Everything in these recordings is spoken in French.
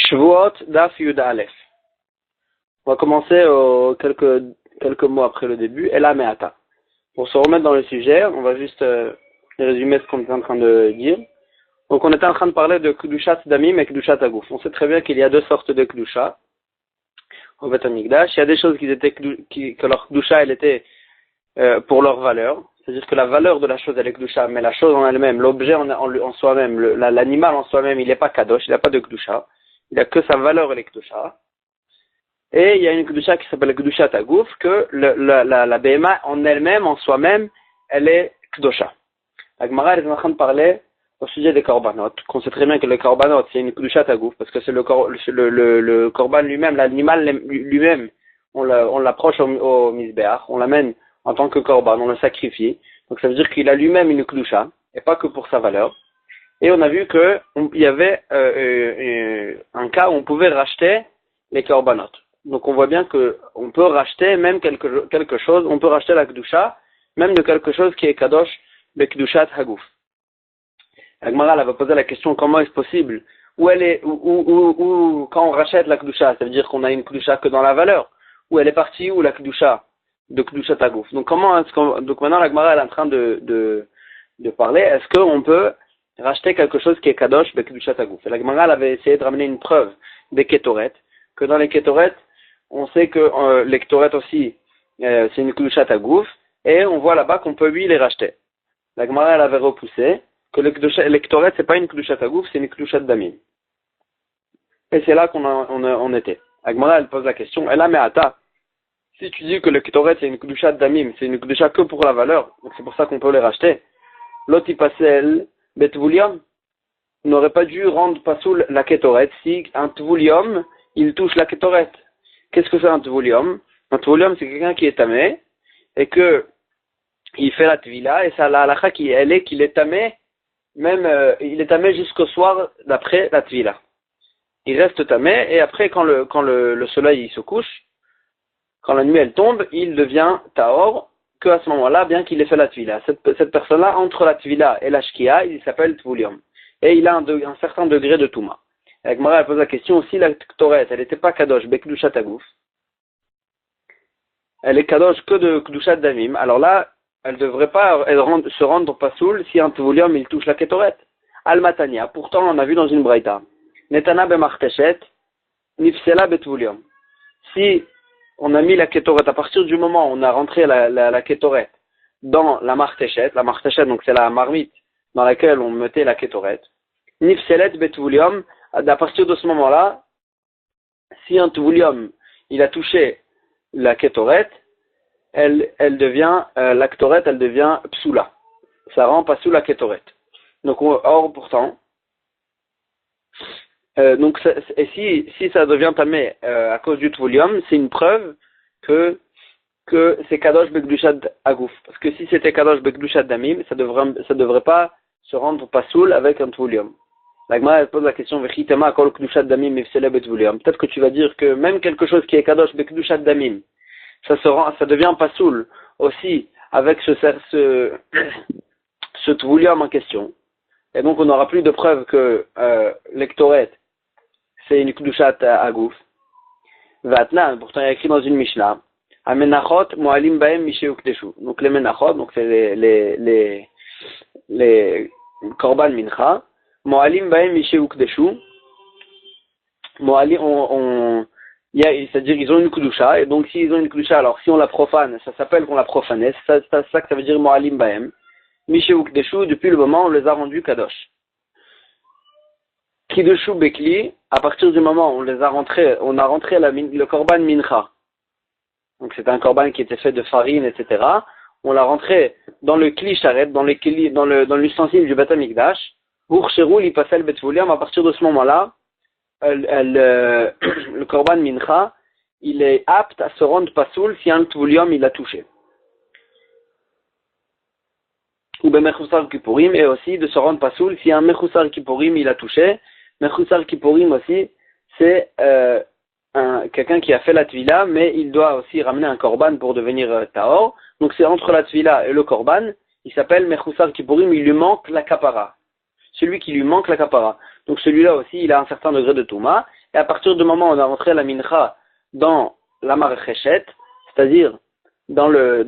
Shvuot Daf Yud Aleph. On va commencer quelques mots après le début. Ela Me'ata. Pour se remettre dans le sujet, on va juste résumer ce qu'on est en train de dire. Donc on était en train de parler de Kedushat Damim et Kedushat Aguf. On sait très bien qu'il y a deux sortes de Kedusha au Beth Amikdash. Il y a des choses que leur Kedusha elle était pour leur valeur. C'est-à-dire que la valeur de la chose elle est Kedusha, mais la chose en elle-même, l'objet en soi-même, l'animal en soi-même, il n'est pas Kadosh, il n'a pas de Kedusha. Il n'a que sa valeur, elle est Kedusha. Et il y a une Kedusha qui s'appelle Kedushat Aguf, que la BMA en elle-même, en soi-même, elle est Kedusha. La Gemara est en train de parler au sujet des korbanot, qu'on sait très bien que le korbanot, c'est une Kedushat Aguf, parce que c'est le korban lui-même, l'animal lui-même, on l'approche au Mizbeach, on l'amène en tant que korban, on le sacrifie. Donc ça veut dire qu'il a lui-même une Kedusha, et pas que pour sa valeur. Et on a vu que il y avait un cas où on pouvait racheter les korbanot. Donc on voit bien que on peut racheter même quelque chose, on peut racheter la kedusha, même de quelque chose qui est kadosh, le kedushat haguf. La Gemara va poser la question comment est-ce possible, où elle est, où quand on rachète la kedusha, ça veut dire qu'on a une kedusha que dans la valeur, où elle est partie où la kedusha de kedushat haguf. Donc donc maintenant la Gemara est en train de parler, est-ce qu'on peut racheter quelque chose qui est kadosh be kedushat haguf. Et la Gemara avait essayé de ramener une preuve des kétoret, que dans les kétoret, on sait que les kétoret aussi, c'est une kedushat haguf, et on voit là-bas qu'on peut lui les racheter. La Gemara avait repoussé que les kétoret c'est pas une kedushat haguf, c'est une kedushat damim. Et c'est là qu'on était. La Gemara elle pose la question, elle a me'ata. Si tu dis que le kétoret c'est une kedushat damim, c'est une kedusha que pour la valeur, donc c'est pour ça qu'on peut les racheter. L'otipasel Betvulium n'aurait pas dû rendre pasoul la kétoret si un tvulium il touche la kétoret. Qu'est-ce que c'est un tvulium? Un tvulium c'est quelqu'un qui est tamé et que il fait la tvila et ça la halakha qui elle est qu'il est tamé même il est tamé jusqu'au soir d'après la tvila. Il reste tamé et après quand le soleil il se couche, quand la nuit elle tombe, il devient tahor. Que à ce moment-là, bien qu'il ait fait la tvila. Cette personne-là, entre la tvila et la shkia, il s'appelle tvulium. Et il a un certain degré de touma. Et Gemara pose la question, si la ktoret, elle n'était pas kadosh, bekdushat aguf, elle est kadosh que de kdushat damim, alors là, elle ne devrait pas se rendre pasoul si un tvulium, il touche la ketoret. Al-matania, pourtant on a vu dans une braïta, netana bemarteshet, nifsela betvulium. Si on a mis la kétoret, à partir du moment où on a rentré la kétoret dans la martéchet donc c'est la marmite dans laquelle on mettait la kétoret, nifselet betvulium, à partir de ce moment-là, si un tvulium, il a touché la kétoret, elle devient, la kétoret, elle devient psoula. Ça rend pas sous la kétoret. Donc, or, pourtant, donc, et si ça devient tamé à cause du tvulium, c'est une preuve que c'est kadosh bekdushat aguf. Parce que si c'était kadosh bekdushat damim, ça devrait pas se rendre pasoul avec un tvulium. La Gemara pose la question vechitema kol kedushat damim mifsele betvulium. Peut-être que tu vas dire que même quelque chose qui est kadosh bekdushat damim, ça devient pasoul aussi avec ce tvulium en question. Et donc on n'aura plus de preuve que l'ektoret c'est une kedushat aguf. Vatnan, pourtant il y a écrit dans une Mishnah, Amenachot moalim baem mishe ukdeshu. Donc les menachot, donc c'est les korban mincha, moalim baem mishe ukdeshu. Moalim, c'est-à-dire ils ont une kedusha, et donc s'ils ont une kedusha, alors si on la profane, ça s'appelle qu'on l'a profané, c'est ça que ça veut dire moalim baem mishe ukdeshu, depuis le moment où on les a rendus kadosh. Kidushu Bekli, à partir du moment où on a rentré le korban mincha. Donc c'est un korban qui était fait de farine, etc. On l'a rentré dans le kli sharet, dans l'ustensile du Beth Amikdash. Urcheru li pasel betvuliam, à partir de ce moment-là, le korban mincha, il est apte à se rendre pasoul si un tvuliam il a touché. Ou ben mechusar kippurim, et aussi de se rendre pasoul si un mechusar kippurim il a touché. Mechusar kippurim aussi, c'est quelqu'un qui a fait la tvila, mais il doit aussi ramener un korban pour devenir tahor. Donc c'est entre la tvila et le korban, il s'appelle mechusar kippurim, il lui manque la kapara. Celui qui lui manque la kapara. Donc celui-là aussi, il a un certain degré de touma. et à partir du moment où on a rentré la mincha dans la marcheshet, c'est-à-dire dans le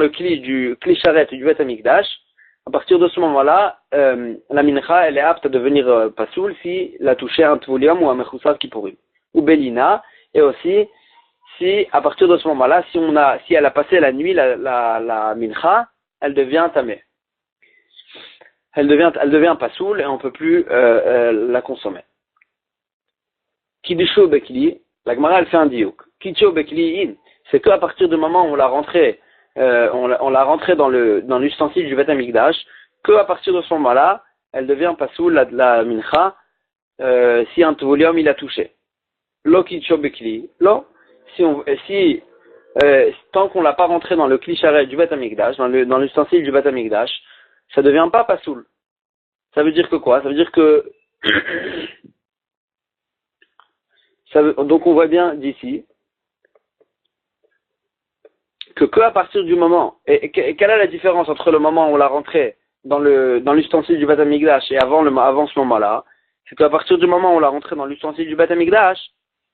kli sharet du Bet Hamikdash, à partir de ce moment-là, la mincha, elle est apte à devenir pasoul si la touché un tvulium ou un mechusat kippurim. Ou belina, et aussi, si, à partir de ce moment-là, si elle a passé la nuit, la mincha, elle devient tamé. Elle devient pasoul et on ne peut plus la consommer. Kiddushu bekli, la Gemara elle fait un diouk. Kiddushu bekli in, c'est qu'à partir du moment où on l'a rentré, dans l'ustensile du Bet Hamikdash, qu'à partir de ce moment-là, elle devient pasoul la mincha, si un volume il a touché. Lo kiddushu bekli, lo, tant qu'on l'a pas rentré dans le kli sharet du Bet Hamikdash, dans l'ustensile du Bet Hamikdash, ça devient pas pasoul. Ça veut dire que quoi? Ça veut dire que donc on voit bien d'ici que à partir du moment, et quelle est la différence entre le moment où on l'a rentré dans l'ustensile du Bet Hamikdash et avant ce moment-là? C'est qu'à partir du moment où on l'a rentré dans l'ustensile du Bet Hamikdash,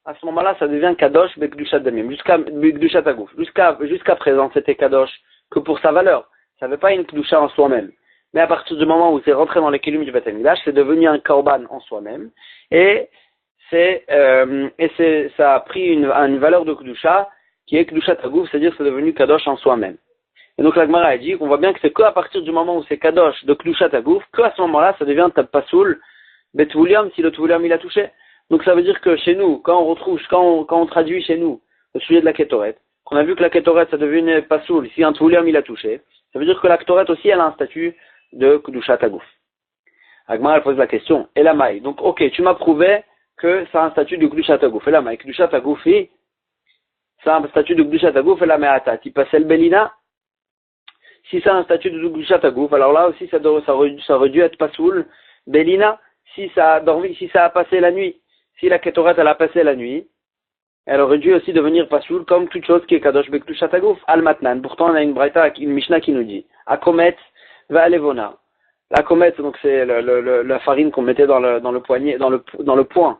à ce moment-là, ça devient kadosh bekdushat damim, jusqu'à bekdushat agouf. Jusqu'à présent, c'était kadosh que pour sa valeur. Ça n'avait pas une kedusha en soi-même. Mais à partir du moment où c'est rentré dans les kelim du Bet Hamikdash, c'est devenu un korban en soi-même. Et ça a pris une valeur de kedusha qui est kedushat agouf, c'est-à-dire que c'est devenu kadosh en soi-même. Et donc la Gemara a dit qu'on voit bien que c'est qu'à partir du moment où c'est kadosh de kedushat agouf, qu'à ce moment-là, ça devient pasoul betvulium si le tvulium il a touché. Donc ça veut dire que chez nous, quand on traduit chez nous le sujet de la kétoret, qu'on a vu que la kétoret ça devient pasoul si un tvulium il a touché, ça veut dire que la kétoret aussi elle a un statut de kedushat agouf. Agmar elle pose la question, et la maille. Donc ok, tu m'as prouvé que ça a un statut de kedushat agouf. Et la maille, kedushat agouf, ça a un statut de kedushat agouf, et la me'ata, tu passes le belina. Si ça a un statut de kedushat agouf, alors là aussi ça aurait dû être pasoul belina si ça a passé la nuit. Si la kétoret elle a passé la nuit, elle aurait dû aussi devenir pasoul comme toute chose qui est kadosh bekdushat agouf. Al matnan. Pourtant on a une braïta, une mishnah qui nous dit akomet va alevona. La comète, donc c'est la farine qu'on mettait dans le poignet, dans le poing.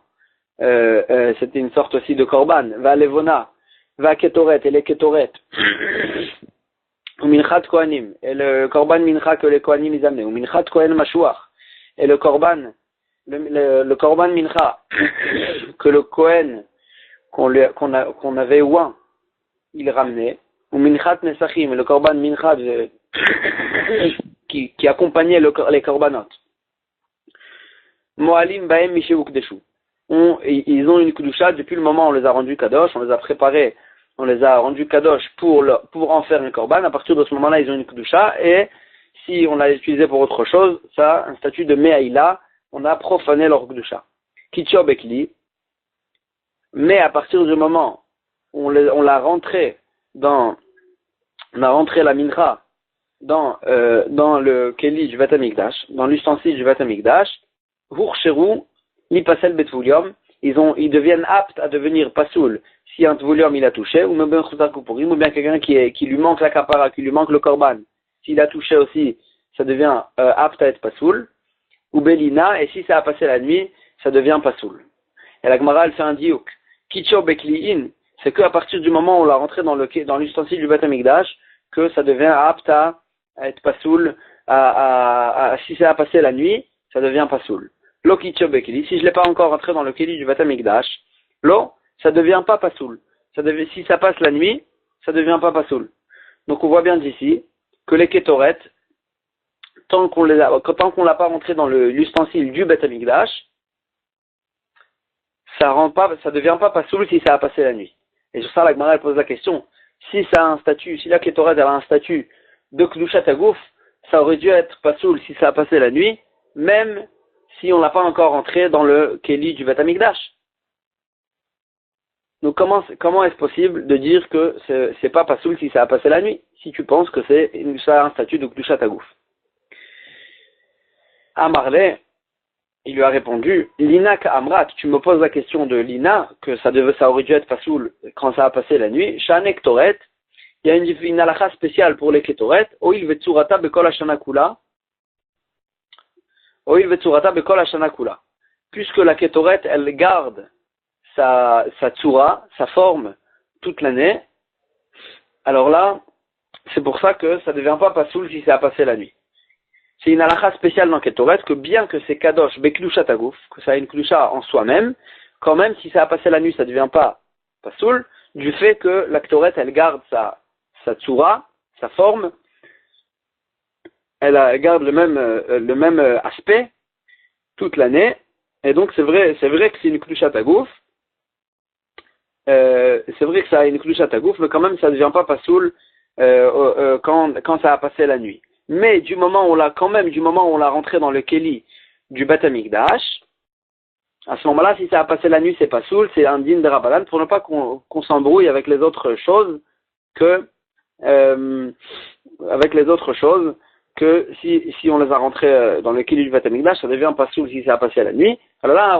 C'était une sorte aussi de korban. Va levona, va ketoret, et les ketoret. Ou minchat kohanim, et le korban mincha que les kohanim ils amenaient. Ou minchat kohen mashouach, et le korban mincha que le kohen qu'on avait ouin, il ramenait. Ou minchat nesachim, et le korban mincha qui accompagnait les korbanot. Moalim baem misheuk deshu. Ils ont une kedusha depuis le moment où on les a rendus kadosh, on les a préparés, on les a rendus kadosh pour en faire un korban. À partir de ce moment-là, ils ont une kedusha et si on l'a utilisé pour autre chose, ça a un statut de me'aïla, on a profané leur kedusha. Kitcho bekli. Mais à partir du moment où on l'a rentré la mincha dans le keli du Bet Hamikdash, dans l'ustensile du Bet Hamikdash, Hurcheru, Lipasel Betvulium, ils deviennent aptes à devenir pasoul si un tvulium il a touché, ou même ou bien quelqu'un qui lui manque la kapara, qui lui manque le korban, s'il a touché aussi, ça devient apte à être pasoul, ou belina, et si ça a passé la nuit, ça devient pasoul. Et la Gemara elle fait un diouk. Kitcho bekliin, c'est qu'à partir du moment où on l'a rentré dans l'ustensile du Bet Hamikdash, que ça devient apte à être pasoul, si ça a passé la nuit, ça devient pasoul. Lo kitcho bekli, si je l'ai pas encore rentré dans le keli du Bet Hamikdash, lo, ça devient pas pasoul. Si ça passe la nuit, ça devient pas pasoul. Donc on voit bien d'ici que les kétoret, tant qu'on l'a pas rentré dans l'ustensile du Bet Hamikdash, ça devient pas pasoul si ça a passé la nuit. Et sur ça, la Gemara elle pose la question, si ça a un statut, si la kétoret elle a un statut de kedushat agouf, ça aurait dû être pasoul si ça a passé la nuit, même si on l'a pas encore rentré dans le keli du Bet Hamikdash. Donc comment est-ce possible de dire que c'est pas pasoul si ça a passé la nuit, si tu penses que ça a un statut de kedushat agouf? Amarle, il lui a répondu, Lina Amrat, tu me poses la question de Lina, que ça aurait dû être pasoul quand ça a passé la nuit. Shanek Toret, il y a une halakha spéciale pour les Ketoret, Oil Vetsurata Bekol Hashana Kula. Oil Vetsurata Bekol Hashana Kula. puisque la kétoret, elle garde sa tsura, sa forme, toute l'année, alors là, c'est pour ça que ça ne devient pas pasoul si ça a passé la nuit. C'est une halakha spéciale dans Ketoret que bien que c'est kadosh beklusha tagouf, que ça a une klusha en soi-même, quand même si ça a passé la nuit, ça ne devient pas pasoul, du fait que la Ketoret, elle garde sa tsura, sa forme, elle garde le même aspect toute l'année, et donc c'est vrai que c'est une klusha tagouf, c'est vrai que ça a une klusha tagouf, mais quand même ça ne devient pas pasoul quand ça a passé la nuit. Mais du moment où on l'a rentré dans le keli du Beth Amikdash, à ce moment-là, si ça a passé la nuit, c'est pas soul, c'est un din de Rabbanan, pour ne pas qu'on s'embrouille avec les autres choses que si on les a rentrés dans le keli du Beth Amikdash, ça devient pas soul si ça a passé la nuit. Alors là,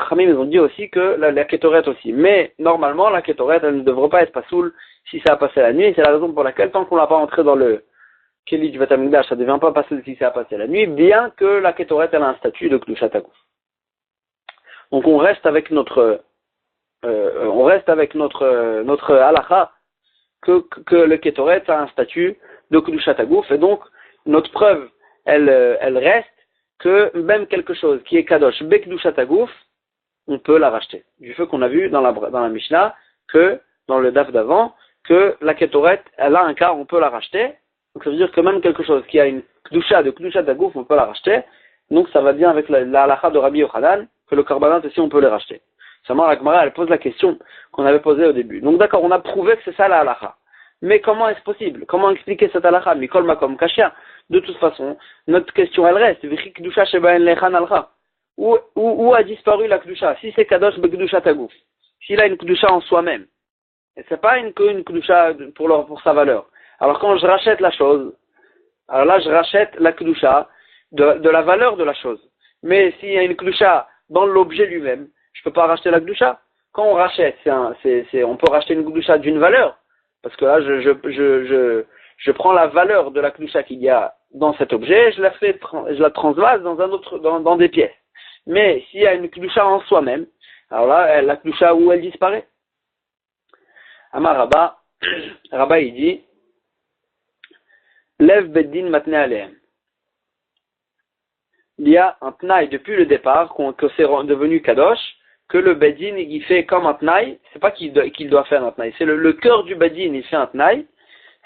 Khamim, ils ont dit aussi que la kétoret aussi. Mais normalement, la kétoret, elle ne devrait pas être pas soul si ça a passé la nuit. C'est la raison pour laquelle, tant qu'on l'a pas rentré dans le Keli du Beth Amikdash, ça ne devient pas passer si ça a passé la nuit, bien que la Ketoret, elle a un statut de Klushat Tagouf. Donc on reste avec notre halakha que le Ketoret a un statut de Klushat Tagouf, et donc notre preuve, elle reste que même quelque chose qui est Kadosh Beklushat Tagouf, on peut la racheter. Du fait qu'on a vu dans la Mishnah, que dans le daf d'avant, que la Ketoret, elle a un cas, on peut la racheter. Donc ça veut dire que même quelque chose qui a une kdusha tagouf, on peut la racheter. Donc ça va bien avec la halakha de Rabbi Yochanan, que le korbanot aussi on peut les racheter. Seulement la Gemara, elle pose la question qu'on avait posée au début. Donc d'accord, on a prouvé que c'est ça la halakha. Mais comment est-ce possible? Comment expliquer cette halakha? Mikol makom kashia. De toute façon, notre question elle reste. Où a disparu la kdusha? Si c'est kadosh bekdusha tagouf, s'il a une kdusha en soi-même, et c'est pas une kdusha pour sa valeur. Alors quand je rachète la chose, alors là je rachète la kedusha de la valeur de la chose. Mais s'il y a une kedusha dans l'objet lui-même, je peux pas racheter la kedusha. Quand on rachète, on peut racheter une kedusha d'une valeur, parce que là je prends la valeur de la kedusha qu'il y a dans cet objet, je la transvase dans des pièces. Mais s'il y a une kedusha en soi-même, alors là la kedusha où elle disparaît. Amar Rabba il dit Lev Beddin matne alehem. Il y a un tnaï depuis le départ, que c'est devenu kadosh, que le Beddin il fait comme un tnaï, c'est pas qu'il doit faire un tnaï, c'est le cœur du Beddin il fait un tnaï,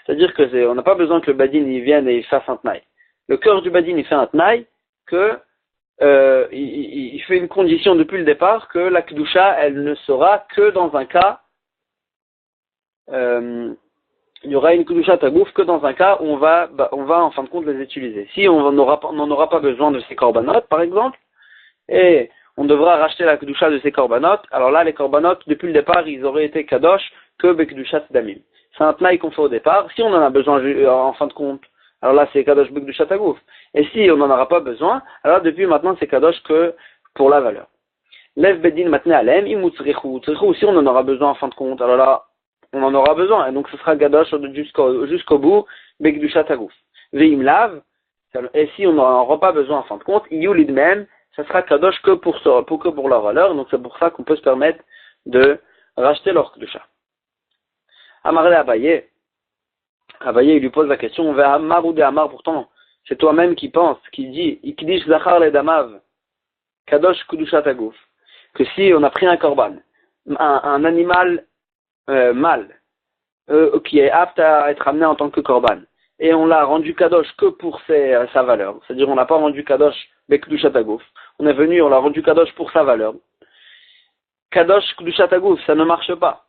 c'est-à-dire que on n'a pas besoin que le Beddin il vienne et il fasse un tnaï. Le cœur du Beddin il fait un tnaï, que il fait une condition depuis le départ, que la kedusha elle ne sera que dans un cas il y aura une kedusha tagouf que dans un cas où on va en fin de compte les utiliser. Si on n'en aura pas besoin de ces korbanot, par exemple, et on devra racheter la kedusha de ces korbanot, alors là les korbanot depuis le départ ils auraient été kadosh que bekedushat damim. C'est un tnaï qu'on fait au départ. Si on en a besoin en fin de compte, alors là c'est kadosh bekedushat tagouf. Et si on n'en aura pas besoin, alors depuis maintenant c'est kadosh que pour la valeur. Lev bedin matne alem imutzrichu. Si on en aura besoin en fin de compte, alors là on en aura besoin, et donc ce sera gadosh jusqu'au bout, bekdusha tagouf. Veim lav, et si on n'en aura pas besoin en fin de compte, yulid même, ça sera kadosh que pour leur valeur, donc c'est pour ça qu'on peut se permettre de racheter leur kedusha. Amarle Abaye il lui pose la question, vers Amar ou de Amar, pourtant, c'est toi-même qui pense, qui dit, ikdish zachar le damav, kadosh kedusha tagouf, que si on a pris un korban, un animal mâle, qui est apte à être amené en tant que korban, et on l'a rendu kadosh que pour sa valeur, c'est-à-dire on n'a pas rendu kadosh bekdusha tagouf, on est venu, on l'a rendu kadosh pour sa valeur. Kadosh kedusha tagouf, ça ne marche pas.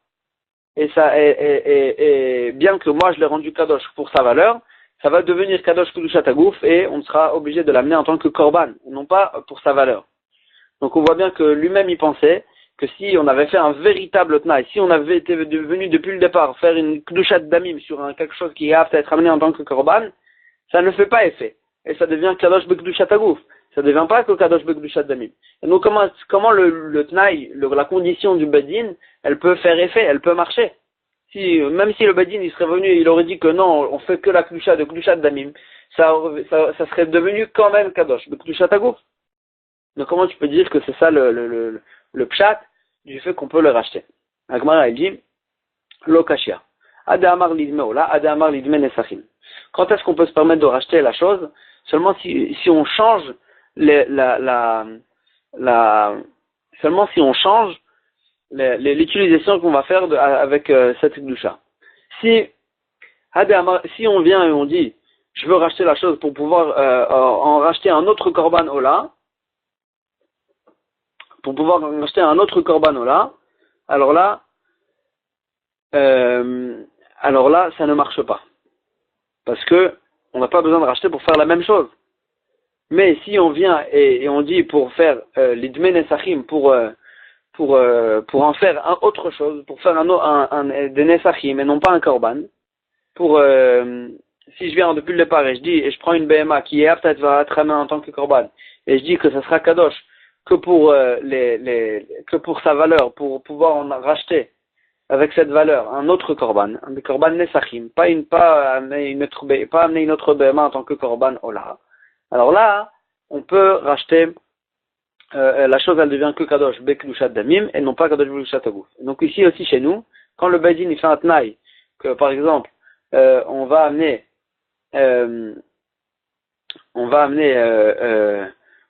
Et bien que moi je l'ai rendu kadosh pour sa valeur, ça va devenir kadosh kedusha tagouf et on sera obligé de l'amener en tant que korban, non pas pour sa valeur. Donc on voit bien que lui-même il pensait que si on avait fait un véritable tnaï, si on avait été venu depuis le départ faire une kedushat damim sur quelque chose qui est apte à être amené en tant que korban, ça ne fait pas effet. Et ça devient kadosh bekdushat tagouf. Ça ne devient pas que kadosh bekdushat damim. Et donc comment le tnaï, la condition du bedin, elle peut faire effet, elle peut marcher. Même si le bedin il serait venu et il aurait dit que non, on fait que la kedusha de kedushat damim, ça serait devenu quand même kadosh bekdushat tagouf. Donc comment tu peux dire que c'est ça le pshat du fait qu'on peut le racheter? Agmara il dit lo kashia. Adamar lidme ola, adamar lidme nesachim. Quand est-ce qu'on peut se permettre de racheter la chose? Seulement si on change seulement si on change l'utilisation qu'on va faire avec cette gdusha. Si on vient et on dit je veux racheter la chose pour pouvoir en racheter un autre korban ola, pour pouvoir en racheter un autre korban ola, alors là, ça ne marche pas. Parce que on n'a pas besoin de racheter pour faire la même chose. Mais si on vient et on dit pour faire l'idme nesachim, pour en faire autre chose, pour faire des nesachim et non pas un korban, si je viens depuis le départ et je prends une BMA qui est apte à être ramée en tant que korban, et je dis que ça sera kadosh que pour sa valeur, pour pouvoir en racheter avec cette valeur un autre korban, un korban nesachim, pas amener une autre BMA en tant que korban ola. Alors là, on peut racheter la chose, elle devient que kadosh bekdushat damim et non pas kadosh bekdushat aguf. Donc ici aussi chez nous, quand le bedin il fait un tnaï, que par exemple on va amener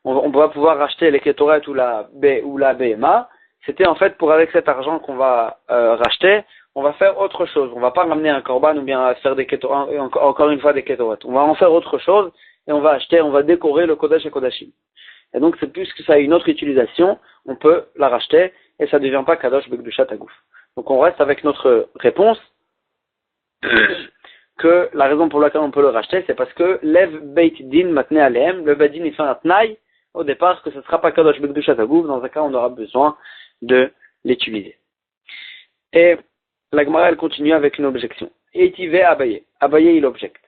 on va pouvoir racheter les kétorettes ou la BMA, c'était en fait pour avec cet argent qu'on va racheter, on va faire autre chose. On va pas ramener un korban ou bien faire des kétorettes, encore une fois des kétorettes. On va en faire autre chose et on va décorer le kodesh et kodashim. Et donc c'est plus que ça a une autre utilisation, on peut la racheter et ça ne devient pas kadosh bekdushat aguf. Donc on reste avec notre réponse que la raison pour laquelle on peut le racheter, c'est parce que lev beit din matne aleem, le beit din il fait un tnaï au départ que ce ne sera pas kadosh bekdushat aguf, dans un cas on aura besoin de l'utiliser. Et la Gemara elle continue avec une objection. Etive Abaye. Abaye il objecte.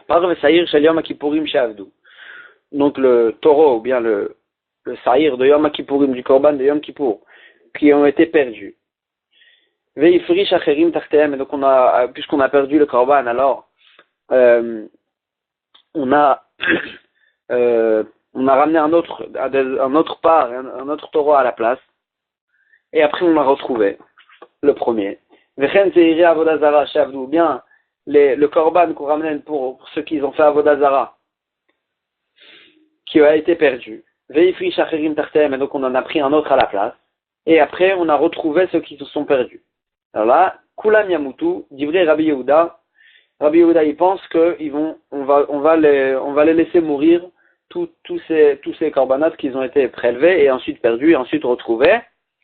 Parve saïr shel yom kipurim she'avdu. Donc le taureau ou bien le saïr de Yom Kippourim, du korban de Yom Kippour, qui ont été perdus. Veifrish acherim tartehem, et donc puisqu'on a perdu le korban, alors on a ramené un autre taureau à la place, et après on a retrouvé le premier. Vechen zeiri avodazara shavdu, bien le korban qu'on ramène pour ceux qui ont fait avodazara, qui a été perdu. Veifri shacherim tartem, et donc on en a pris un autre à la place. Et après, on a retrouvé ceux qui se sont perdus. Alors là, Kulam Yamutu, d'Ivré Rabbi Yehuda. Rabbi Yehuda, il pense on va les laisser mourir, tous ces corbanotes qui ont été prélevés et ensuite perdus et ensuite retrouvés.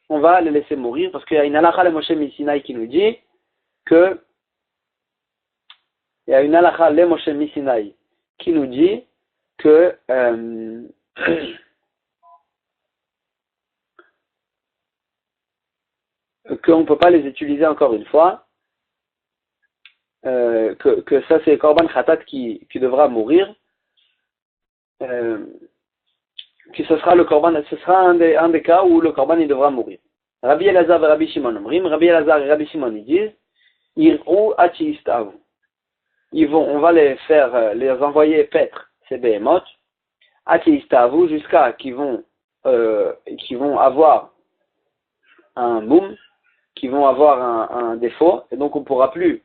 On va les laisser mourir parce qu'il y a une halakha le Moshe Misinaï qui nous dit que que qu'on ne peut pas les utiliser encore une fois, que ça c'est Korban Khatat qui devra mourir, que ce sera un des cas où le Korban il devra mourir. Rabbi Elazar et Rabbi Shimon Rabbi Elazar et Rabbi Shimon ils disent Ir'u achi istavu. On va les envoyer paître ces behemoths achi istavu jusqu'à qu'ils vont avoir un boom, qui vont avoir un défaut, et donc on pourra plus,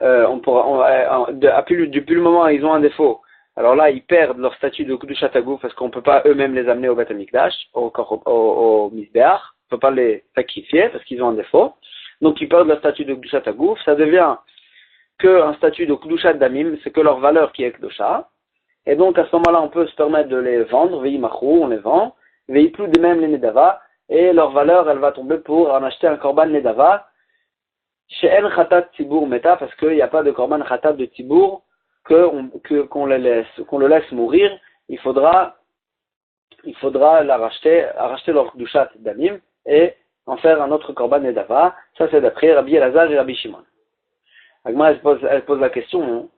depuis le moment où ils ont un défaut, alors là ils perdent leur statut de Kedushat Aguf parce qu'on ne peut pas eux-mêmes les amener au Beth Amikdash, au Mizbeach, on ne peut pas les sacrifier parce qu'ils ont un défaut, donc ils perdent leur statut de Kedushat Aguf, ça devient qu'un statut de Kedushat Damim, c'est que leur valeur qui est Kedusha, et donc à ce moment-là on peut se permettre de les vendre, Veimachou, on les vend, Veiplu de même les Nedava, et leur valeur, elle va tomber pour en acheter un korban nedava chez El Khatat Tibour Meta, parce qu'il n'y a pas de korban Khatat de Tibour qu'on le laisse mourir. Il faudra racheter leur Kedushat Damim et en faire un autre korban nedava. Ça c'est d'après Rabbi Elazar et Rabbi Shimon. Agma elle pose la question,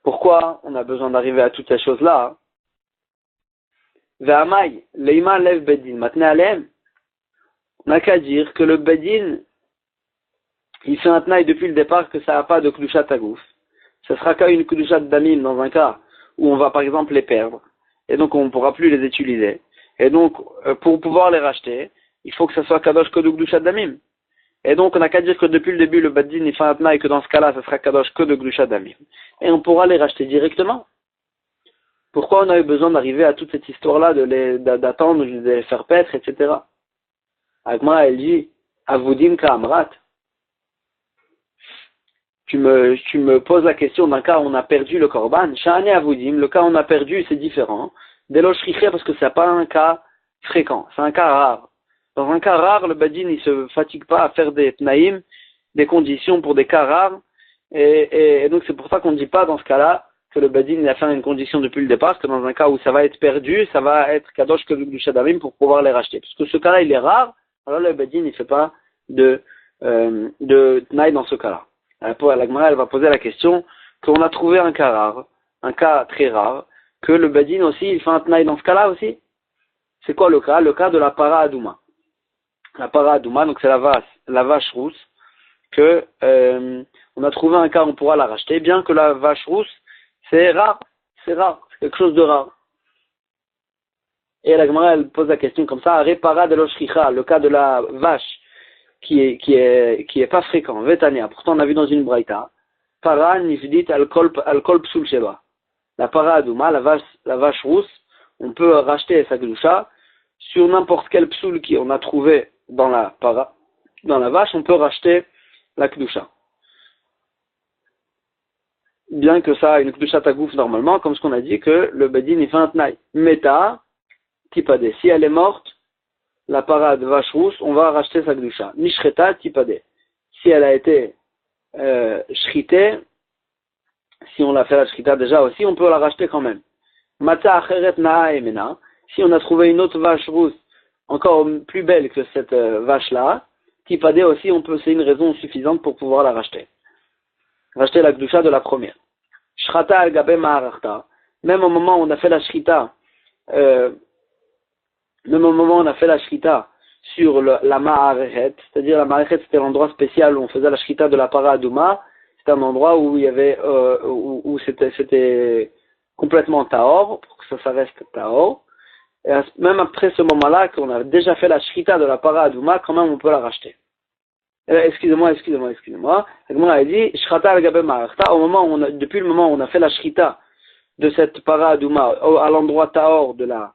pourquoi on a besoin d'arriver à toutes ces choses-là? Ve'amai leima lev bedin matne alem. On n'a qu'à dire que le bedin, il fait un tnaï depuis le départ que ça n'a pas de Kedushat Aguf. Ce sera qu'une Kedushat Damim dans un cas où on va par exemple les perdre. et donc on ne pourra plus les utiliser. Et donc, pour pouvoir les racheter, il faut que ça soit Kadosh Koduk Gdushat Damim. Et donc, on n'a qu'à dire que depuis le début, le Bad Din, il fait un tna et que dans ce cas-là, ça sera Kadosh Koduk Gdushat Damim. Et on pourra les racheter directement. Pourquoi on a eu besoin d'arriver à toute cette histoire-là, d'attendre, de les faire paître, etc. Agma, elle dit, Avoudim Ka'amrat. Tu me poses la question d'un cas où on a perdu le Korban. Sha'ane Avoudim, le cas où on a perdu, c'est différent. Deloshriché, parce que c'est pas un cas fréquent, c'est un cas rare. Dans un cas rare, le Badin, il se fatigue pas à faire des tnaïm, des conditions pour des cas rares. Et donc, c'est pour ça qu'on ne dit pas dans ce cas-là que le Badin il a fait une condition depuis le départ, que dans un cas où ça va être perdu, ça va être Kadosh Koduk Gdushat Damim pour pouvoir les racheter. Parce que ce cas-là, il est rare, alors le Badin, il ne fait pas de tnaï dans ce cas-là. La Gemara, elle va poser la question qu'on a trouvé un cas rare, un cas très rare, que le Badin aussi, il fait un tnaï dans ce cas-là aussi. C'est quoi le cas? Le cas de la para adouma. La para adouma, donc c'est la vache rousse, que on a trouvé un cas où on pourra la racheter, bien que la vache rousse, c'est rare, c'est quelque chose de rare. Et la Gemara, elle pose la question comme ça, Repara de l'oshricha, le cas de la vache qui est pas fréquent, Vetania, pourtant on a vu dans une braïta, para nifdit al kol psul sheba. La para adouma, la vache rousse, on peut racheter sa kedusha sur n'importe quel psoul qu'on a trouvé dans la vache, on peut racheter la kedusha. Bien que ça a une kedusha tagouf normalement, comme ce qu'on a dit que le bedin il fait un tnaï. Meta, tipade. Si elle est morte, la para de vache rousse, on va racheter sa kedusha. Nishreta, tipade. Si elle a été shritée, si on l'a fait la shrita déjà aussi, on peut la racheter quand même. Mata acheret naa emena. Si on a trouvé une autre vache rousse encore plus belle que cette vache-là, tipade aussi, c'est une raison suffisante pour pouvoir la racheter. Racheter la kedusha de la première. Shrata al gabe ma'arachta. Même au moment où on a fait la shrita, sur la ma'arechet, c'est-à-dire la ma'arechet c'était l'endroit spécial où on faisait la shrita de la para adouma, c'était un endroit où il y avait, où c'était complètement tahor, pour que ça reste tahor. Et même après ce moment-là, qu'on a déjà fait la shrita de la para adouma, quand même on peut la racheter. Excusez-moi. Elle a dit, shrata al-gabe ma'arachta, depuis le moment où on a fait la shrita de cette para adouma, à l'endroit tahor de la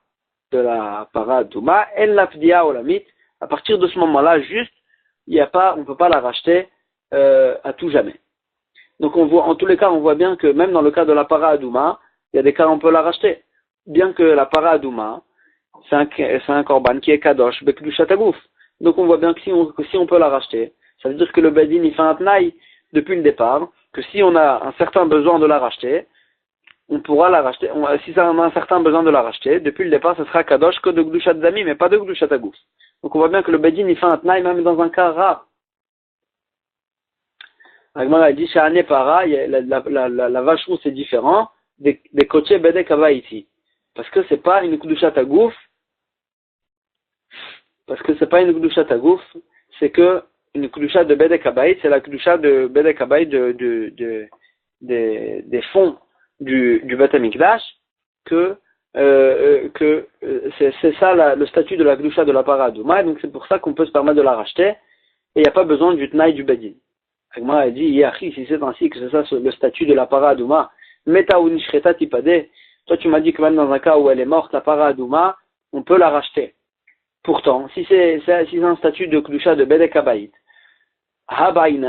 para adouma, elle la fdia olamit, à partir de ce moment-là, juste, on peut pas la racheter, à tout jamais. Donc en tous les cas, on voit bien que même dans le cas de la para adouma, il y a des cas où on peut la racheter. Bien que la para adouma, c'est un korban qui est kadosh, bekdushat hagouf. Donc on voit bien que si on peut la racheter, ça veut dire que le bedin il fait un tnaï depuis le départ, que si on a un certain besoin de la racheter, on pourra la racheter. Si ça en a un certain besoin de la racheter, depuis le départ, ce sera kadosh que de gdushat dami, mais pas de gdushat hagouf. Donc on voit bien que le bedin il fait un tnaï même dans un cas rare. Agmara a dit sha'ane para, la vache rousse c'est différent des koché bedek ici. Parce que c'est pas une gdushat hagouf. C'est que une kedusha de Bedek Habayit, c'est la kedusha de Bedek Habayit des fonds du Beth Amikdash, que c'est ça le statut de la kedusha de la para adouma, donc c'est pour ça qu'on peut se permettre de la racheter, et il n'y a pas besoin du tnaï du Bedin. Agma a dit, Yachi, si c'est ainsi que c'est ça le statut de la para adouma, Meta ou Nishreta Tipade, toi tu m'as dit que même dans un cas où elle est morte, la para adouma, on peut la racheter. Pourtant, si c'est un statut de kedusha de Bedek Habayit, on a une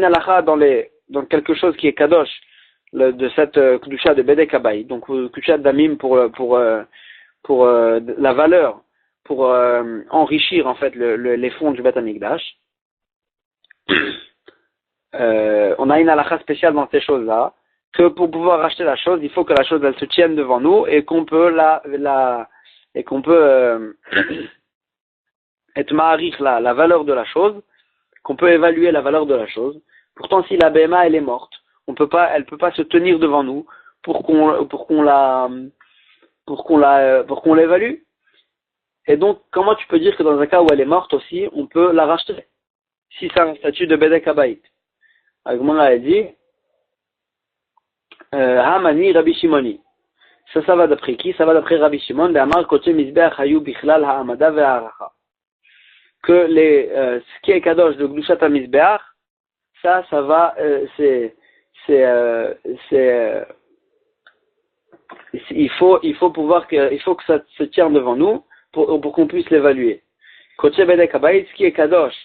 halakha dans quelque chose qui est kadosh de cette kedusha de Bedek Habayit, donc kedusha damim pour la valeur, pour enrichir en fait les fonds du Beth Amikdash. On a une halakha spéciale dans ces choses-là, que pour pouvoir racheter la chose, il faut que la chose elle se tienne devant nous et qu'on peut être ma'arich la valeur de la chose, qu'on peut évaluer la valeur de la chose. Pourtant, si la BMA elle est morte, elle peut pas se tenir devant nous pour qu'on l'évalue. Et donc, comment tu peux dire que dans un cas où elle est morte aussi, on peut la racheter? Si c'est un statut de Bedek Habayit. Agmara a dit, Hamani Rabbi Shimoni. Ça va d'après qui? Ça va d'après Rabbi Shimon, de Amar Koche Mizbeach Hayu Bichlal Ha'amada Ve'aracha. Que ce qui est kadosh de Gdushat HaMizbeach, ça va, il faut que ça se tienne devant nous pour qu'on puisse l'évaluer. Koche Bedek Habayit, ce qui est kadosh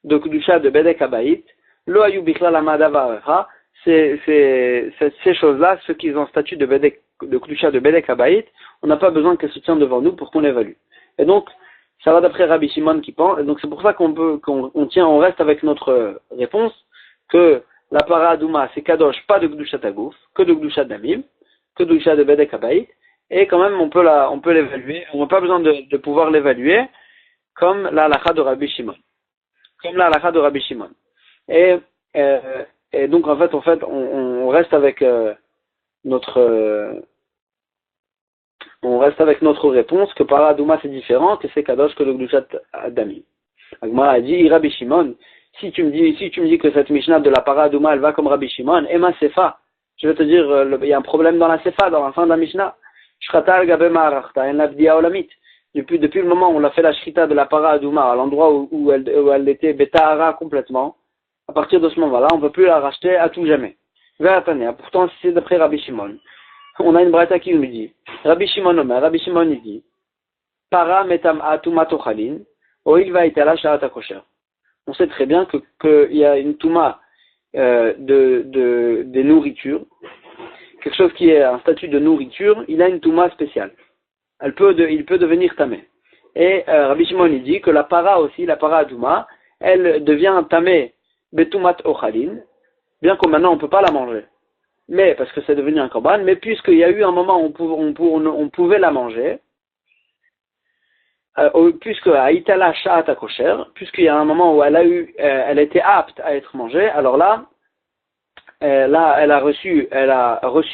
de Gdushat de Bedek Habayit, Lo Hayu Bichlal Ha'amada Ve'aracha, ces choses-là, ceux qui ont statut de Kedusha de Bedek Habayit, on n'a pas besoin qu'elles se tiennent devant nous pour qu'on l'évalue. Et donc, ça va d'après Rabbi Shimon qui pense, et donc c'est pour ça on reste avec notre réponse, que la para Adouma, c'est Kadosh, pas de Kedusha Tagouf, que de Kedusha Damim, que de Kedusha de Bedek Habayit, et quand même on peut l'évaluer, on n'a pas besoin de pouvoir l'évaluer, comme la halakha de Rabbi Shimon. Et donc en fait, on reste avec notre réponse que para Adouma c'est différent, que c'est Kadosh que le Gdushat Adami. Agmara a dit, Rabbi Shimon, si tu me dis que cette Mishnah de la para Adouma elle va comme Rabbi Shimon, et ma Sefa, je vais te dire, il y a un problème dans la Sefa, dans la fin de la Mishnah. Shrata al-gabe ma'arachta, en l'avdia olamit. Depuis le moment où on a fait la shrita de la para Adouma, à l'endroit où elle était betahara complètement, à partir de ce moment-là, on ne peut plus la racheter à tout jamais. Pourtant, si c'est d'après Rabbi Shimon, on a une braïta qui nous dit, Rabbi Shimon il dit, para metam atuma tochalin, oil va itala sha'ata kosher. On sait très bien qu'il y a une touma des nourritures, quelque chose qui est un statut de nourriture, il a une touma spéciale. Il peut devenir tamé. Et Rabbi Shimon il dit que la para adouma, elle devient tamé betumat ochalin, bien que maintenant on ne peut pas la manger. Mais, parce que c'est devenu un korban, mais puisqu'il y a eu un moment où on pouvait la manger, puisque Aïtala Sha'ata Kosher, puisqu'il y a un moment où elle était apte à être mangée, alors là, elle a reçu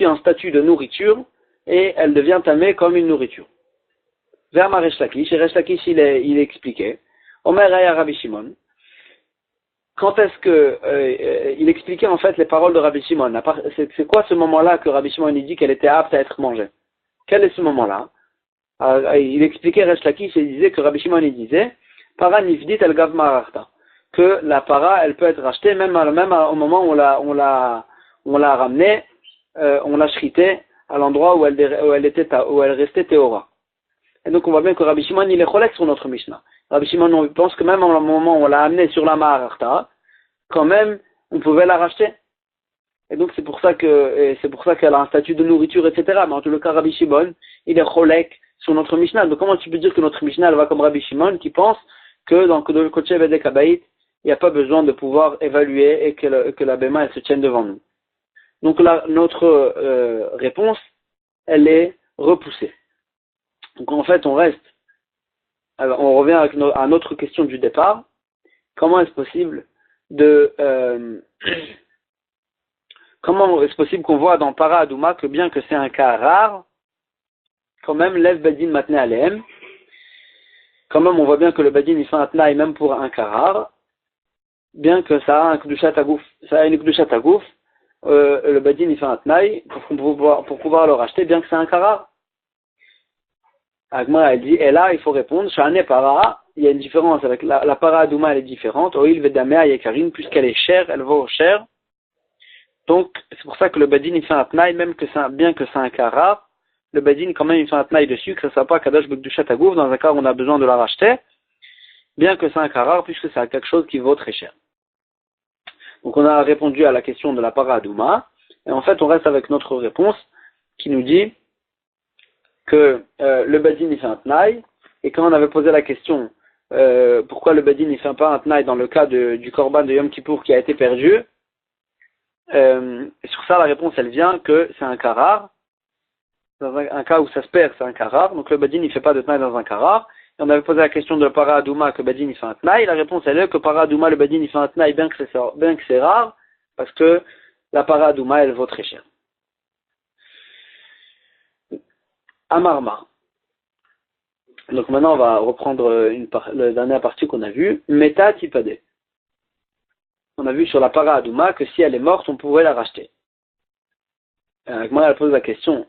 un statut de nourriture, et elle devient tamée comme une nourriture. Vers ma Resh Lakish, et Resh Lakish il expliquait, Omer Aya Rabbi Shimon, quand est-ce que il expliquait en fait les paroles de Rabbi Shimon? C'est quoi ce moment-là que Rabbi Shimon dit qu'elle était apte à être mangée? Quel est ce moment-là? Il expliquait Resh Lakish et il disait que Rabbi Shimon il disait para nifdit el gav marachta, que la para elle peut être rachetée même au moment où on l'a ramenée, on l'a shritée à l'endroit où elle restait théora. Et donc on voit bien que Rabbi Shimon il est cholek sur notre Mishnah. Rabbi Shimon on pense que même au moment où on l'a amenée sur la marachta, quand même on pouvait la racheter. Et donc c'est pour ça qu'elle a un statut de nourriture, etc. Mais en tout cas Rabbi Shimon il est cholek sur notre Mishnah. Donc comment tu peux dire que notre Mishnah elle va comme Rabbi Shimon qui pense que dans le Koche Bedek Habayit il n'y a pas besoin de pouvoir évaluer et que la Bema elle se tienne devant nous. Donc là notre réponse elle est repoussée. Donc en fait on revient à notre question du départ. Comment est-ce possible qu'on voit dans Para Adouma que bien que c'est un cas rare, quand même Lev Badin Matne Aleem, quand même on voit bien que le Badin il fait un tnaï même pour un cas rare, bien que ça a un Kedushat Tagouf, le Badin il fait un tnaï pour pouvoir le racheter bien que c'est un cas rare. Agma a dit, et là il faut répondre, Shane Para, il y a une différence avec la Para Adouma elle est différente, Oil Vedamea Yekarin, puisqu'elle est chère, elle vaut cher. Donc, c'est pour ça que le Badin il fait un tnaï, bien que c'est un cas rare, le Badin quand même il fait un tnaï dessus, que ça ne soit pas Kadosh Bekdushat Tagouf, dans un cas où on a besoin de la racheter, bien que c'est un cas rare, puisque c'est quelque chose qui vaut très cher. Donc on a répondu à la question de la Para Adouma, et en fait on reste avec notre réponse, qui nous dit que le Badin il fait un tnaï, et quand on avait posé la question, pourquoi le Badin il fait pas un tnaï dans le cas du Korban de Yom Kippour qui a été perdu, et sur ça la réponse elle vient que c'est un cas rare. Dans un cas où ça se perd c'est un cas rare, donc le Badin il fait pas de tnaï dans un cas rare. Et on avait posé la question de la Para Adouma que le Badin il fait un tnaï, la réponse elle est que Para Adouma le Badin il fait un tnaï bien que c'est rare, parce que la Para Adouma elle vaut très cher. Amarma. Donc maintenant on va reprendre la dernière partie qu'on a vue, Meta Tipade. On a vu sur la Para Adouma que si elle est morte, on pourrait la racheter. Moi, elle pose la question,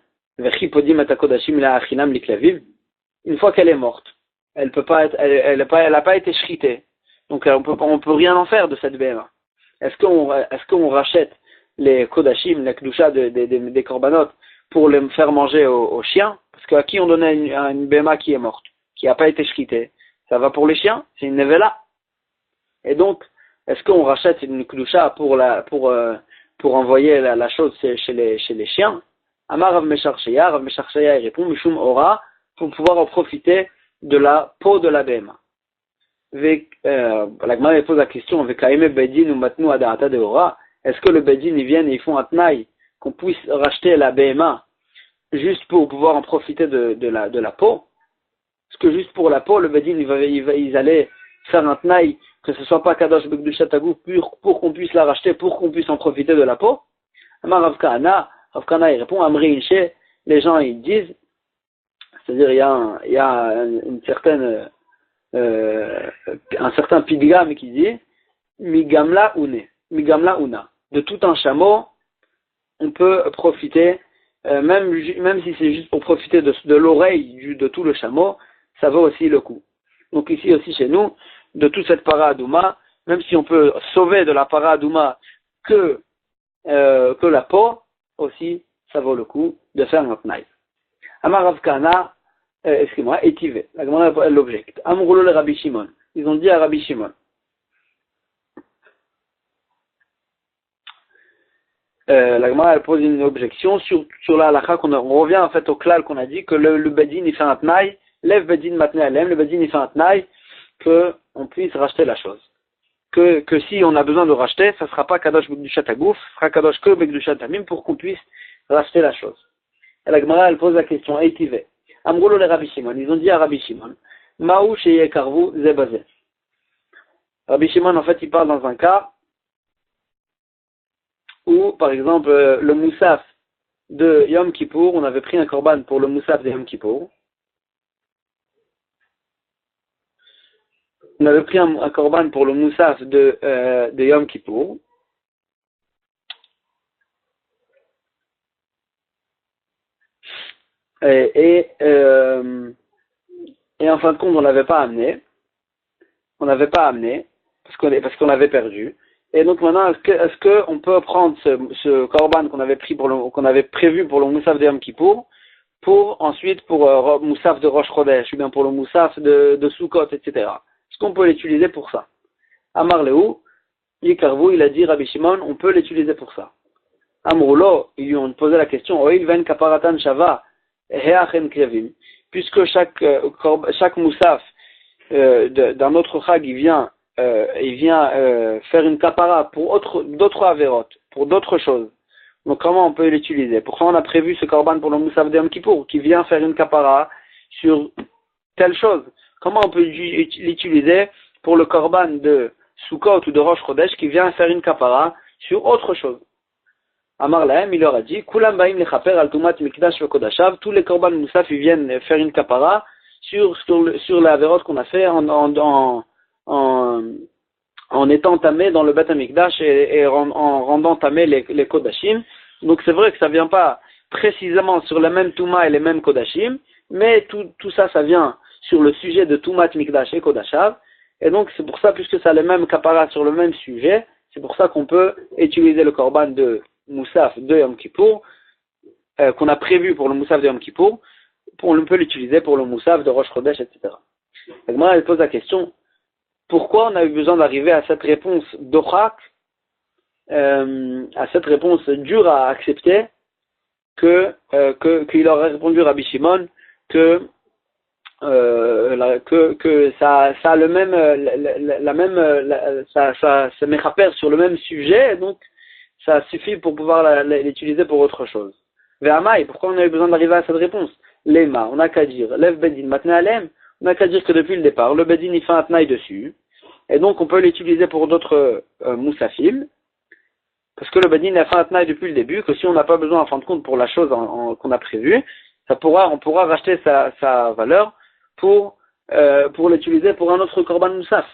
Une fois qu'elle est morte, elle peut pas être, elle a pas été shritée. Donc on peut rien en faire de cette BMA. Est-ce qu'on rachète les kodashim, la kedusha des korbanot pour les faire manger aux chiens? Parce qu'à qui on donnait une BMA qui est morte, qui n'a pas été shritée? Ça va pour les chiens? C'est une nevela. Et donc, est-ce qu'on rachète une kedusha pour envoyer la chose chez les chiens? Amar Rav Mesharcheya il répond Mishum Ora, pour pouvoir en profiter de la peau de la BMA. La Gemara pose la question est-ce que le Bedin ils viennent et ils font un tnaï qu'on puisse racheter la BMA juste pour pouvoir en profiter de la peau? Parce que juste pour la peau, le Bedin ils allaient faire un tnaï que ce soit pas Kadosh Bekdushat Aguf pour qu'on puisse la racheter, pour qu'on puisse en profiter de la peau. Amar Rav Kahana il répond Amri Inche, les gens ils disent, c'est-à-dire il y a une certaine un certain pidgam qui dit Migamla una. De tout un chameau, on peut profiter, même si c'est juste pour profiter de l'oreille de tout le chameau, ça vaut aussi le coup. Donc ici aussi chez nous, de toute cette para adouma, même si on peut sauver de la para adouma que la peau, aussi ça vaut le coup de faire notre naïf. Amar Rav Kahana, excusez-moi, étivé. La Gemara l'objecte. Amroulo le Rabbi Shimon. Ils ont dit à Rabbi Shimon. La Gemara elle pose une objection sur la halakha on revient en fait au klal qu'on a dit que le Bedin il fait un tnaï, lève Bedin matne alem, le Bedin il fait un tnaï que on puisse racheter la chose. Que si on a besoin de racheter, ça sera pas Kadosh Bekdushat Aguf, ça sera Kadosh que Bekdushat Amim pour qu'on puisse racheter la chose. Et la Gemara elle pose la question étivé. Amroulo le Rabbi Shimon, ils ont dit à Rabbi Shimon, Maou sheye karvu zebazé. Rabbi Shimon, en fait, il parle dans un cas où, par exemple, le moussaf de Yom Kippour, on avait pris un korban pour le moussaf de Yom Kippour. On avait pris un korban pour le moussaf de Yom Kippour. Et en fin de compte, on l'avait pas amené. On n'avait pas amené parce qu'on l'avait perdu. Et donc maintenant, est-ce que on peut prendre ce korban qu'on avait prévu pour le moussaf de Yom Kippour pour ensuite pour moussaf de Rosh Chodesh ou bien pour le moussaf de Sukkot, etc. Est-ce qu'on peut l'utiliser pour ça? Amar Lehu, Yikarvu, il a dit Rabbi Shimon, on peut l'utiliser pour ça. Amroulo, ils lui ont posé la question, Oil ven kaparatan shava heachen krevim, puisque chaque moussaf d'un autre chag, il vient faire une kapara pour d'autres avérotes, pour d'autres choses. Donc comment on peut l'utiliser? Pourquoi on a prévu ce korban pour le moussaf de Yom Kippour qui vient faire une kapara sur telle chose? Comment on peut l'utiliser pour le korban de Sukkot ou de Rosh Chodesh qui vient faire une kapara sur autre chose? Amar Lahem, il leur a dit, Kulam baim lechaper al tumat mikdash vekodashav, tous les korban moussaf, ils viennent faire une kapara sur la avérote qu'on a fait en étant tamé dans le Beth Amikdash et en rendant tamé les kodashim. Donc c'est vrai que ça vient pas précisément sur la même Touma et les mêmes kodashim, mais tout ça vient sur le sujet de Toumat Mikdash et Kodashav. Et donc c'est pour ça, puisque ça a le même kapara sur le même sujet, c'est pour ça qu'on peut utiliser le korban de Moussaf de Yom Kippour, qu'on a prévu pour le Moussaf de Yom Kippour, on peut l'utiliser pour le Moussaf de Rosh Chodesh, etc. Donc moi, elle pose la question, pourquoi on a eu besoin d'arriver à cette réponse d'Ochak, à cette réponse dure à accepter, qu'il aurait répondu Rabbi Shimon que ça a le même, ça se méchapère sur le même sujet, donc ça suffit pour pouvoir l'utiliser pour autre chose. Ve'amai, pourquoi on a eu besoin d'arriver à cette réponse? Lema, on n'a qu'à dire, Lev Bedin, Matne Alem, on n'a qu'à dire que depuis le départ, le Bedin il fait un tnaï dessus, et donc on peut l'utiliser pour d'autres moussafim, parce que le Bedin a fait un tnaï depuis le début, que si on n'a pas besoin en fin de compte pour la chose qu'on a prévue, on pourra racheter sa valeur pour l'utiliser pour un autre korban moussaf.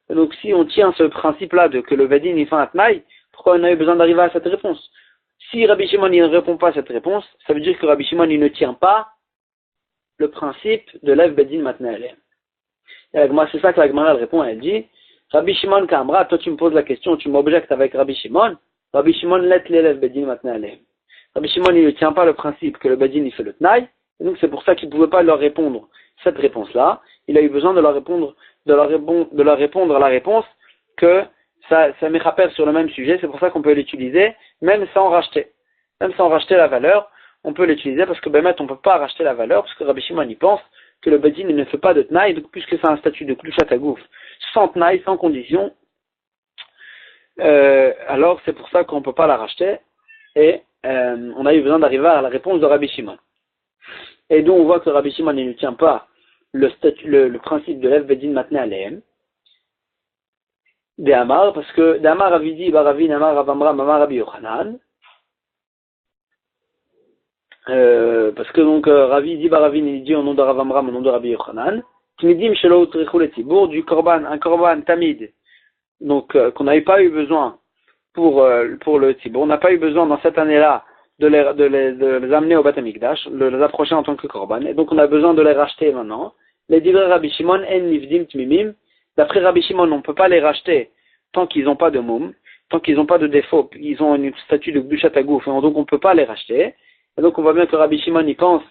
Et donc si on tient ce principe-là de que le Bedin il fait un tnaï, pourquoi on a eu besoin d'arriver à cette réponse? Si Rabbi Shimon il ne répond pas à cette réponse, ça veut dire que Rabbi Shimon il ne tient pas le principe de Lev Bedin Matneh. C'est ça que la Gemara répond, elle dit, Rabbi Shimon Kamra, toi tu me poses la question, tu m'objectes avec Rabbi Shimon let l'élève Bedin Matneh. Rabbi Shimon il ne tient pas le principe que le Bedin il fait le Tnaï, et donc c'est pour ça qu'il ne pouvait pas leur répondre cette réponse-là. Il a eu besoin de leur répondre à la réponse que ça m'échappelle sur le même sujet, c'est pour ça qu'on peut l'utiliser, même sans racheter la valeur, on peut l'utiliser parce que Bémet, on ne peut pas racheter la valeur, parce que Rabbi Shimon y pense que le Bedin il ne fait pas de Tnaï, donc puisque c'est un statut de Klushat Agouf, sans Tnaï, sans condition, alors c'est pour ça qu'on ne peut pas la racheter, et on a eu besoin d'arriver à la réponse de Rabbi Shimon. Et donc on voit que Rabbi Shimon il ne tient pas le principe de Lev Bedin Matneh Alehem, de Amar, parce que d'Amar Avidi, Baravin, Amar Avamra, Amar Rabbi Yochanan, parce que donc Ravi dit Baravin, il dit au nom de Ravamram, au nom de Rabbi Yochanan, Tmidim Shelo Trichou le Tibour, du Korban, un Korban Tamid, donc qu'on n'avait pas eu besoin pour le Tibour, on n'a pas eu besoin dans cette année-là de les amener au Beth Amikdash, de les approcher en tant que Korban, et donc on a besoin de les racheter maintenant. Les divrei Rabbi Shimon, En Nivdim Tmimim, d'après Rabbi Shimon, on ne peut pas les racheter tant qu'ils n'ont pas de moum, tant qu'ils n'ont pas de défaut, ils ont une statut de Gdushat Agouf, donc on ne peut pas les racheter. Et donc on voit bien que Rabbi Shimon il pense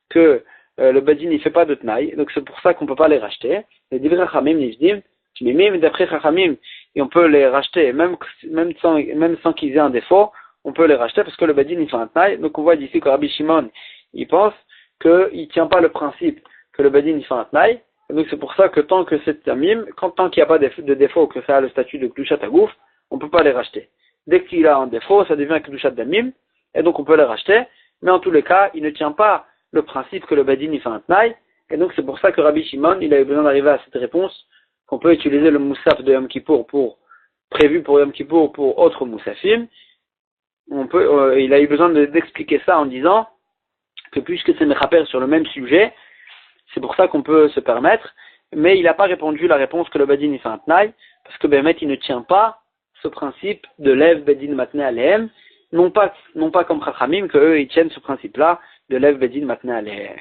que le Bedin il fait pas de Tnaï, donc c'est pour ça qu'on ne peut pas les racheter. Les divrei Chachamim Nivdim Tmimim, d'après Chachamim, et on peut les racheter, même sans qu'ils aient un défaut, on peut les racheter parce que le Bedin il fait un Tnaï. Donc on voit d'ici que Rabbi Shimon il pense qu'il ne tient pas le principe que le Bedin il fait un Tnaï. Et donc c'est pour ça que tant que c'est Tamim, tant qu'il n'y a pas de défaut, que ça a le statut de Klushat Agouf, on ne peut pas les racheter. Dès qu'il a un défaut, ça devient Klushat Damim, et donc on peut les racheter, mais en tous les cas, il ne tient pas le principe que le Bedin il fait un Tnaï, et donc c'est pour ça que Rabbi Shimon, il a eu besoin d'arriver à cette réponse, qu'on peut utiliser le Moussaf de Yom Kippour prévu pour Yom Kippour pour autres Moussafim. Il a eu besoin d'expliquer ça en disant que puisque c'est Mechaper sur le même sujet, c'est pour ça qu'on peut se permettre, mais il n'a pas répondu la réponse que le Bedin il fait un Tnaï, parce que Bémet il ne tient pas ce principe de Lev Bedin Matneh Alehem, non pas comme Chachamim, que eux ils tiennent ce principe-là de Lev Bedin Matneh Alehem.